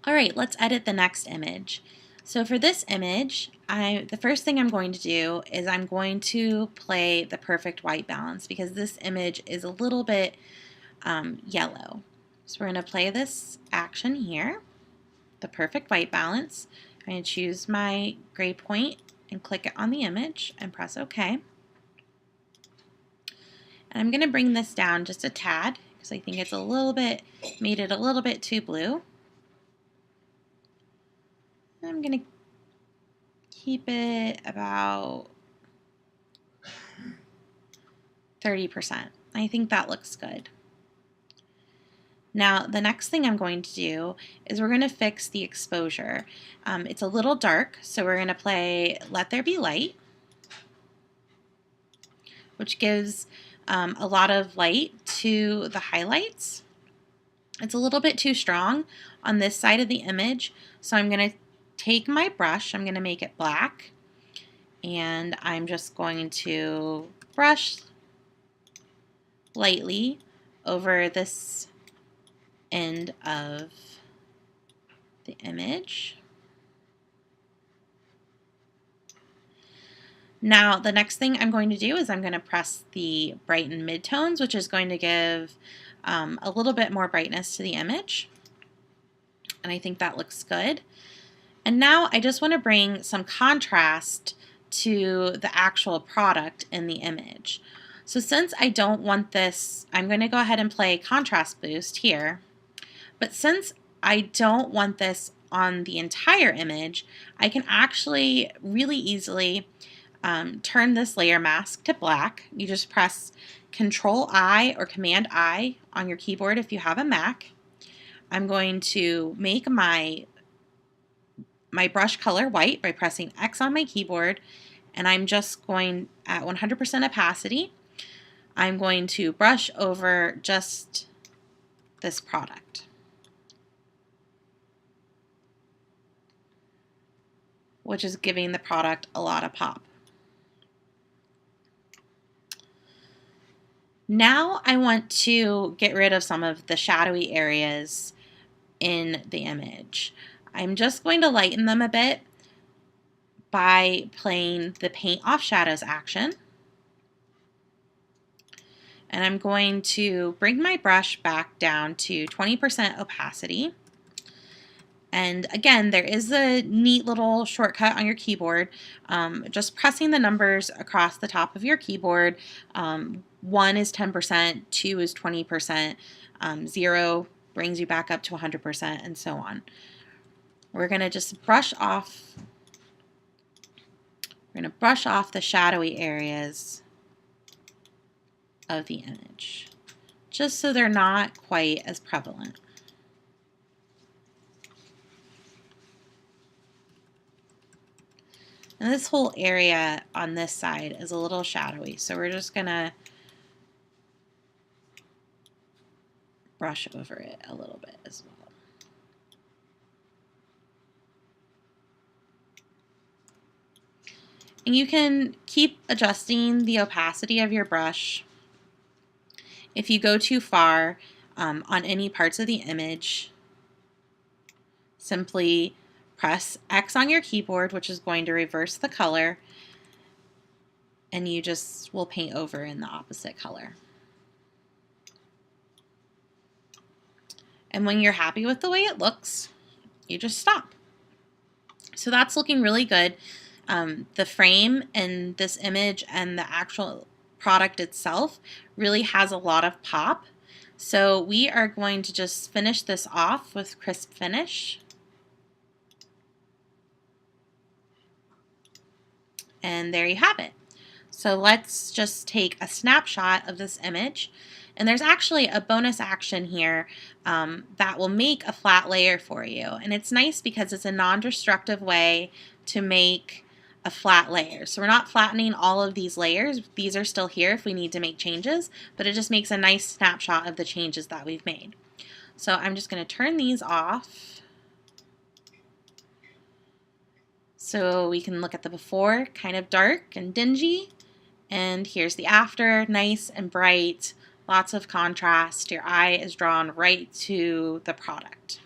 All right, let's edit the next image. So for this image, the first thing I'm going to do is I'm going to play the perfect white balance because this image is a little bit yellow. So we're going to play this action here, the perfect white balance. I'm going to choose my gray point and click it on the image and press OK. And I'm going to bring this down just a tad because I think it's made it a little bit too blue. I'm going to keep it about 30%. I think that looks good. Now the next thing I'm going to do is we're going to fix the exposure. It's a little dark, so we're going to play Let There Be Light, which gives a lot of light to the highlights. It's a little bit too strong on this side of the image, so I'm going to take my brush, I'm going to make it black, and I'm just going to brush lightly over this end of the image. Now the next thing I'm going to do is I'm going to press the brighten midtones, which is going to give a little bit more brightness to the image, and I think that looks good. And now I just want to bring some contrast to the actual product in the image. So since I don't want this, I'm going to go ahead and play contrast boost here. But since I don't want this on the entire image, I can actually really easily turn this layer mask to black. You just press Control-I or Command-I on your keyboard if you have a Mac. I'm going to make my brush color white by pressing X on my keyboard, and I'm just going at 100% opacity. I'm going to brush over just this product, which is giving the product a lot of pop. Now I want to get rid of some of the shadowy areas in the image. I'm just going to lighten them a bit by playing the Paint Off Shadows action. And I'm going to bring my brush back down to 20% opacity. And again, there is a neat little shortcut on your keyboard. Just pressing the numbers across the top of your keyboard. 1 is 10%, 2 is 20%, 0 brings you back up to 100%, and so on. We're going to just brush off. We're going to brush off the shadowy areas of the image, just so they're not quite as prevalent. And this whole area on this side is a little shadowy, so we're just going to brush over it a little bit as well. And you can keep adjusting the opacity of your brush. If you go too far on any parts of the image, simply press X on your keyboard, which is going to reverse the color, and you just will paint over in the opposite color. And when you're happy with the way it looks, you just stop. So that's looking really good. The frame in this image and the actual product itself really has a lot of pop. So we are going to just finish this off with crisp finish. And there you have it. So let's just take a snapshot of this image. And there's actually a bonus action here that will make a flat layer for you. And it's nice because it's a non-destructive way to make a flat layer. So we're not flattening all of these layers. These are still here if we need to make changes, but it just makes a nice snapshot of the changes that we've made. So I'm just going to turn these off so we can look at the before, kind of dark and dingy, and here's the after, nice and bright, lots of contrast. Your eye is drawn right to the product.